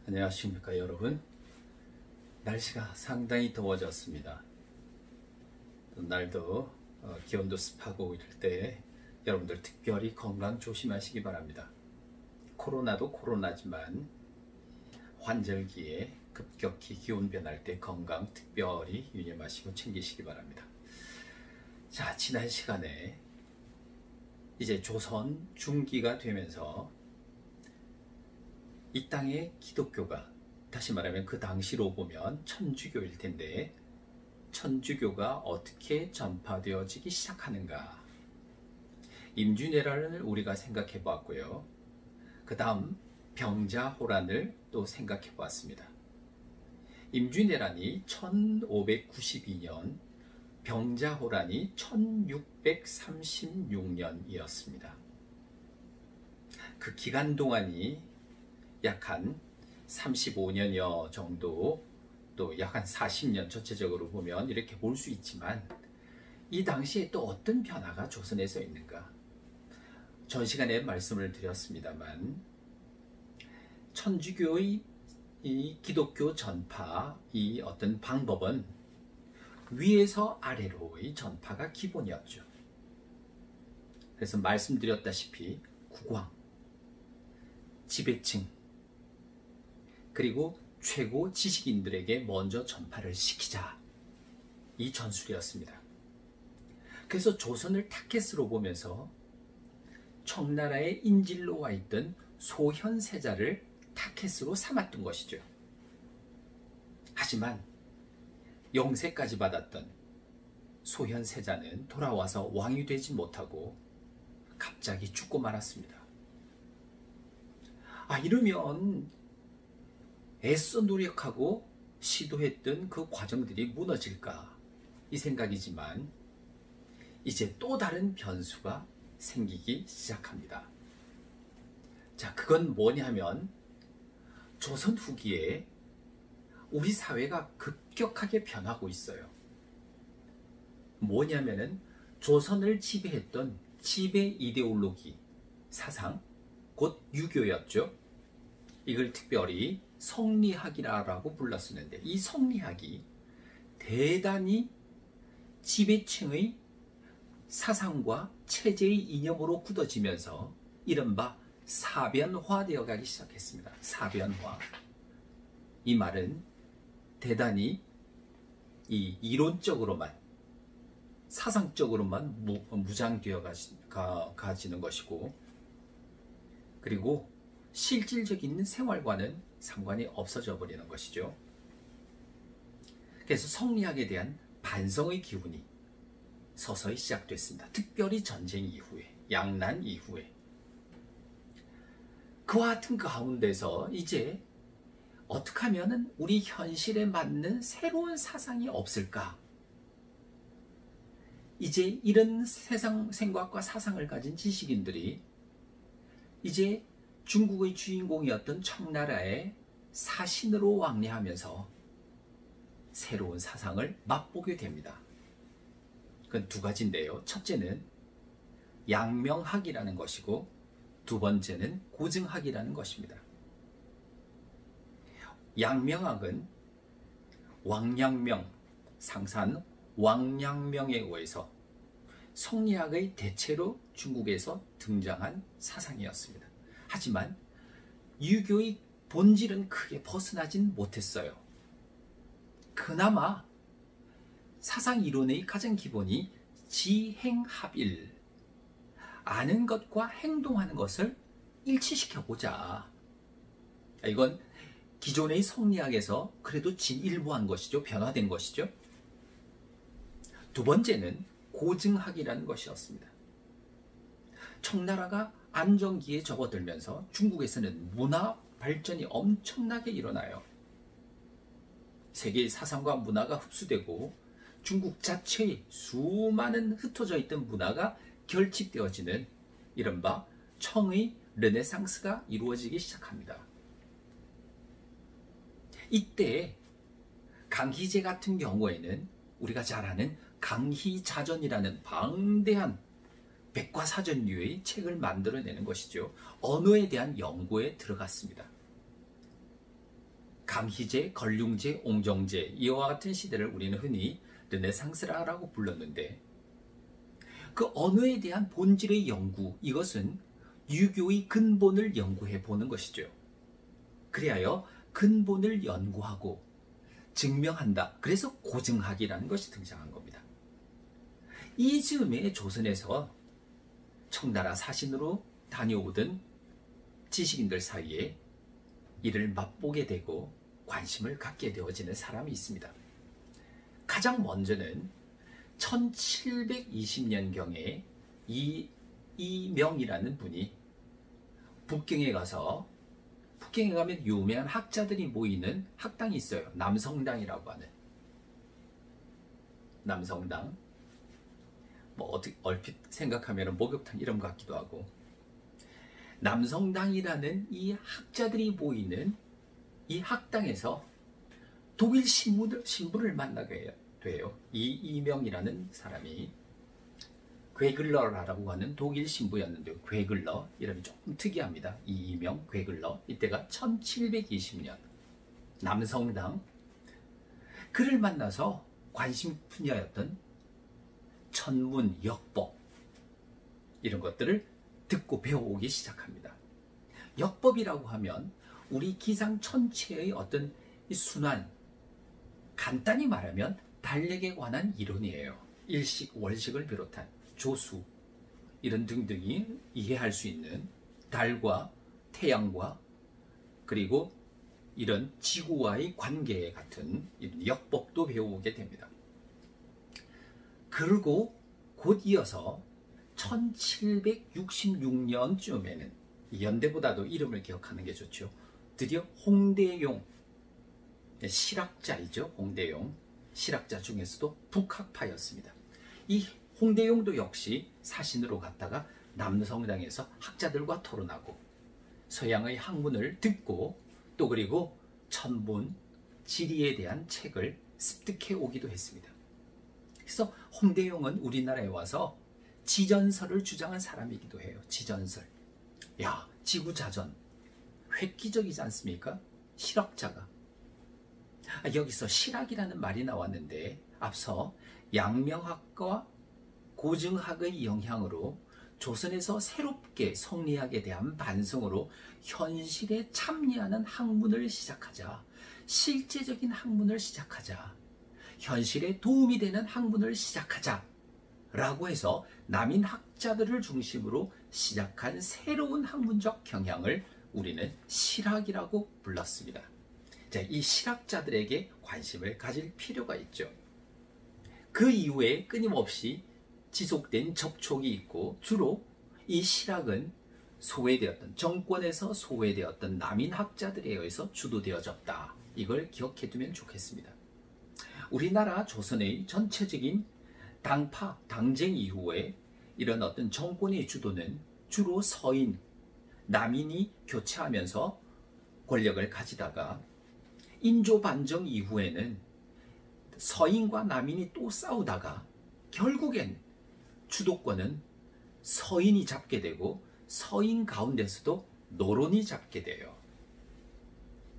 안녕하십니까 여러분. 날씨가 상당히 더워졌습니다. 날도 기온도 습하고 이럴 때 여러분들 특별히 건강 조심하시기 바랍니다. 코로나도 코로나지만 환절기에 급격히 기온 변할 때 건강 특별히 유념하시고 챙기시기 바랍니다. 자, 지난 시간에 이제 조선 중기가 되면서 이 땅의 기독교가, 다시 말하면 그 당시로 보면 천주교일 텐데, 천주교가 어떻게 전파되어지기 시작하는가, 임진왜란을 우리가 생각해 보았고요. 그 다음 병자호란을 또 생각해 보았습니다. 임진왜란이 1592년, 병자호란이 1636년이었습니다. 그 기간 동안이 약 한 35년여 정도, 또 약 한 40년 전체적으로 보면 이렇게 볼 수 있지만, 이 당시에 또 어떤 변화가 조선에서 있는가? 전 시간에 말씀을 드렸습니다만, 천주교의 이 기독교 전파, 이 어떤 방법은 위에서 아래로의 전파가 기본이었죠. 그래서 말씀드렸다시피 국왕, 지배층, 그리고 최고 지식인들에게 먼저 전파를 시키자, 이 전술이었습니다. 그래서 조선을 타켓으로 보면서 청나라의 인질로 와 있던 소현세자를 타켓으로 삼았던 것이죠. 하지만 영세까지 받았던 소현세자는 돌아와서 왕이 되지 못하고 갑자기 죽고 말았습니다. 이러면 애써 노력하고 시도했던 그 과정들이 무너질까, 이 생각이지만 이제 또 다른 변수가 생기기 시작합니다. 자, 그건 뭐냐면 조선 후기에 우리 사회가 급격하게 변하고 있어요. 뭐냐면은 조선을 지배했던 지배 이데올로기, 사상, 곧 유교였죠. 이걸 특별히 성리학이라고 불렀었는데, 이 성리학이 대단히 지배층의 사상과 체제의 이념으로 굳어지면서 이른바 사변화되어 가기 시작했습니다. 사변화. 이 말은 대단히 이 이론적으로만, 사상적으로만 무장되어 가지는 것이고, 그리고 실질적인 생활과는 상관이 없어져 버리는 것이죠. 그래서 성리학에 대한 반성의 기운이 서서히 시작됐습니다. 특별히 전쟁 이후에, 양난 이후에. 그와 같은 가운데서 이제 어떻게 하면 우리 현실에 맞는 새로운 사상이 없을까? 이제 이런 세상 생각과 사상을 가진 지식인들이 이제 중국의 주인공이었던 청나라의 사신으로 왕래하면서 새로운 사상을 맛보게 됩니다. 그건 두 가지인데요. 첫째는 양명학이라는 것이고, 두 번째는 고증학이라는 것입니다. 양명학은 왕양명, 상산 왕양명에 의해서 성리학의 대체로 중국에서 등장한 사상이었습니다. 하지만 유교의 본질은 크게 벗어나진 못했어요. 그나마 사상 이론의 가장 기본이 지행합일, 아는 것과 행동하는 것을 일치시켜보자. 이건 기존의 성리학에서 그래도 진일보한 것이죠. 변화된 것이죠. 두 번째는 고증학이라는 것이었습니다. 청나라가 안정기에 접어들면서 중국에서는 문화 발전이 엄청나게 일어나요. 세계의 사상과 문화가 흡수되고 중국 자체의 수많은 흩어져 있던 문화가 결집되어지는 이른바 청의 르네상스가 이루어지기 시작합니다. 이때 강희제 같은 경우에는 우리가 잘 아는 강희자전이라는 방대한 백과사전류의 책을 만들어내는 것이죠. 언어에 대한 연구에 들어갔습니다. 감희제, 걸륭제, 옹정제 이와 같은 시대를 우리는 흔히 르네상스라고 불렀는데 그 언어에 대한 본질의 연구, 이것은 유교의 근본을 연구해 보는 것이죠. 그리하여 근본을 연구하고 증명한다. 그래서 고증학이라는 것이 등장한 겁니다. 이 즈음에 조선에서 청나라 사신으로 다녀오던 지식인들 사이에 이를 맛보게 되고 관심을 갖게 되어지는 사람이 있습니다. 가장 먼저는 1720년경에 이명이라는 분이 북경에 가면 유명한 학자들이 모이는 학당이 있어요. 남성당이라고 하는. 남성당. 어떻게 얼핏 생각하면 목욕탕 이름 같기도 하고. 남성당이라는 이 학자들이 모이는 이 학당에서 독일 신부를 만나게 돼요. 이명이라는 사람이 괴글러라고 하는 독일 신부였는데, 괴글러 이름이 조금 특이합니다. 이명, 괴글러. 이때가 1720년. 남성당. 그를 만나서 관심 분야였던 천문, 역법 이런 것들을 듣고 배워오기 시작합니다. 역법이라고 하면 우리 기상 천체의 어떤 순환, 간단히 말하면 달력에 관한 이론이에요. 일식, 월식을 비롯한 조수 이런 등등이 이해할 수 있는 달과 태양과 그리고 이런 지구와의 관계 같은 이런 역법도 배워오게 됩니다. 그리고 곧 이어서 1766년쯤에는 연대보다도 이름을 기억하는 게 좋죠. 드디어 홍대용, 실학자이죠. 홍대용, 실학자 중에서도 북학파였습니다. 이 홍대용도 역시 사신으로 갔다가 남성당에서 학자들과 토론하고 서양의 학문을 듣고 또 그리고 천문, 지리에 대한 책을 습득해 오기도 했습니다. 그래서 홍대용은 우리나라에 와서 지전설을 주장한 사람이기도 해요. 지전설. 야, 지구자전. 획기적이지 않습니까? 실학자가. 여기서 실학이라는 말이 나왔는데 앞서 양명학과 고증학의 영향으로 조선에서 새롭게 성리학에 대한 반성으로 현실에 참여하는 학문을 시작하자. 실제적인 학문을 시작하자. 현실에 도움이 되는 학문을 시작하자. 라고 해서 남인 학자들을 중심으로 시작한 새로운 학문적 경향을 우리는 실학이라고 불렀습니다. 자, 이 실학자들에게 관심을 가질 필요가 있죠. 그 이후에 끊임없이 지속된 접촉이 있고 주로 이 실학은 소외되었던, 정권에서 소외되었던 남인 학자들에 의해서 주도되어졌다. 이걸 기억해 두면 좋겠습니다. 우리나라 조선의 전체적인 당파, 당쟁 이후에 이런 어떤 정권의 주도는 주로 서인, 남인이 교체하면서 권력을 가지다가 인조반정 이후에는 서인과 남인이 또 싸우다가 결국엔 주도권은 서인이 잡게 되고 서인 가운데서도 노론이 잡게 돼요.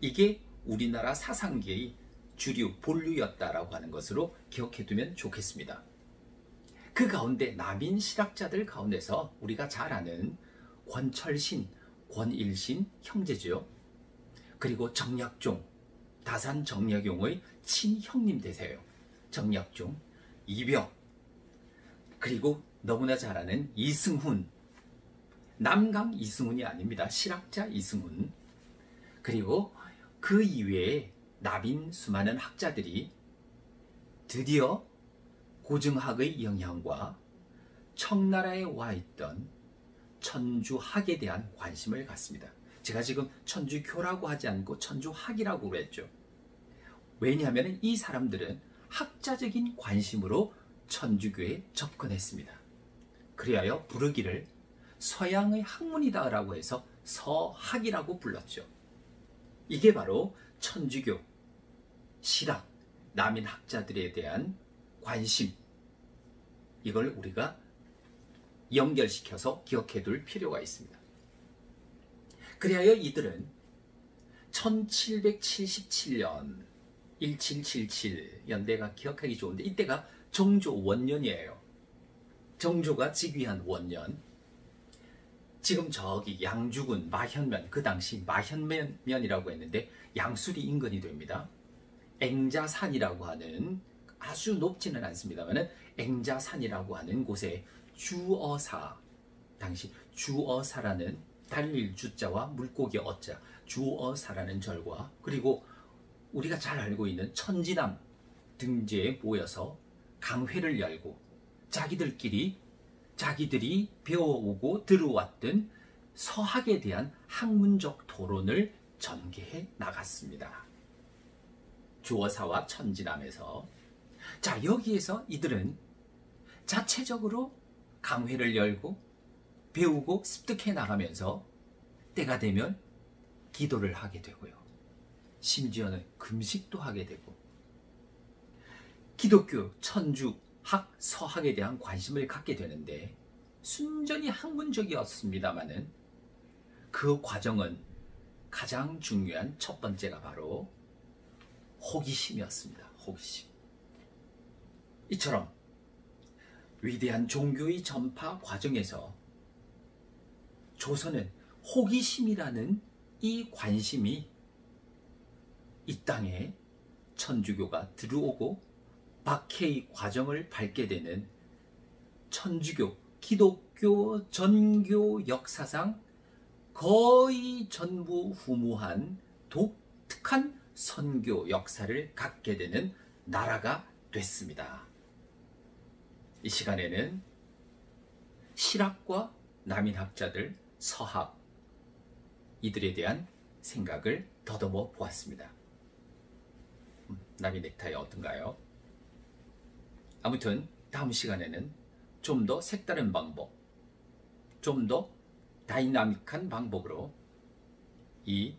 이게 우리나라 사상계의 주류, 본류였다라고 하는 것으로 기억해 두면 좋겠습니다. 그 가운데 남인 실학자들 가운데서 우리가 잘 아는 권철신, 권일신 형제죠. 그리고 정약종, 다산 정약용의 친형님 되세요. 정약종, 이벽, 그리고 너무나 잘 아는 이승훈, 남강 이승훈이 아닙니다. 실학자 이승훈. 그리고 그 이외에 남인 수많은 학자들이 드디어 고증학의 영향과 청나라에 와 있던 천주학에 대한 관심을 갖습니다. 제가 지금 천주교라고 하지 않고 천주학이라고 그랬죠. 왜냐하면 이 사람들은 학자적인 관심으로 천주교에 접근했습니다. 그리하여 부르기를 서양의 학문이다라고 해서 서학이라고 불렀죠. 이게 바로 천주교, 실학, 남인 학자들에 대한 관심, 이걸 우리가 연결시켜서 기억해 둘 필요가 있습니다. 그리하여 이들은 1777년 1777 연대가 기억하기 좋은데 이때가 정조 원년이에요. 정조가 즉위한 원년. 지금 저기 양주군 마현면, 그 당시 마현면이라고 했는데 양수리 인근이 됩니다. 앵자산이라고 하는, 아주 높지는 않습니다만 앵자산이라고 하는 곳에 주어사, 당시 주어사라는 달릴 주자와 물고기 어자, 주어사라는 절과, 그리고 우리가 잘 알고 있는 천지남 등지에 모여서 강회를 열고 자기들이 배워오고 들어왔던 서학에 대한 학문적 토론을 전개해 나갔습니다. 주어사와 천지남에서. 자, 여기에서 이들은 자체적으로 강회를 열고 배우고 습득해 나가면서 때가 되면 기도를 하게 되고요. 심지어는 금식도 하게 되고, 기독교, 천주, 학, 서학에 대한 관심을 갖게 되는데, 순전히 학문적이었습니다마는 그 과정은 가장 중요한 첫 번째가 바로 호기심이었습니다. 호기심. 이처럼 위대한 종교의 전파 과정에서 조선은 호기심이라는 이 관심이 이 땅에 천주교가 들어오고 박해의 과정을 밟게 되는 천주교, 기독교, 전교 역사상 거의 전무후무한 독특한 선교 역사를 갖게 되는 나라가 됐습니다. 이 시간에는 실학과 남인학자들, 서학, 이들에 대한 생각을 더듬어 보았습니다. 남인 넥타이 어떤가요? 아무튼 다음 시간에는 좀 더 색다른 방법, 좀 더 다이나믹한 방법으로 이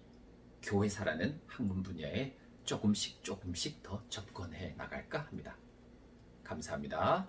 교회사라는 학문 분야에 조금씩 더 접근해 나갈까 합니다. 감사합니다.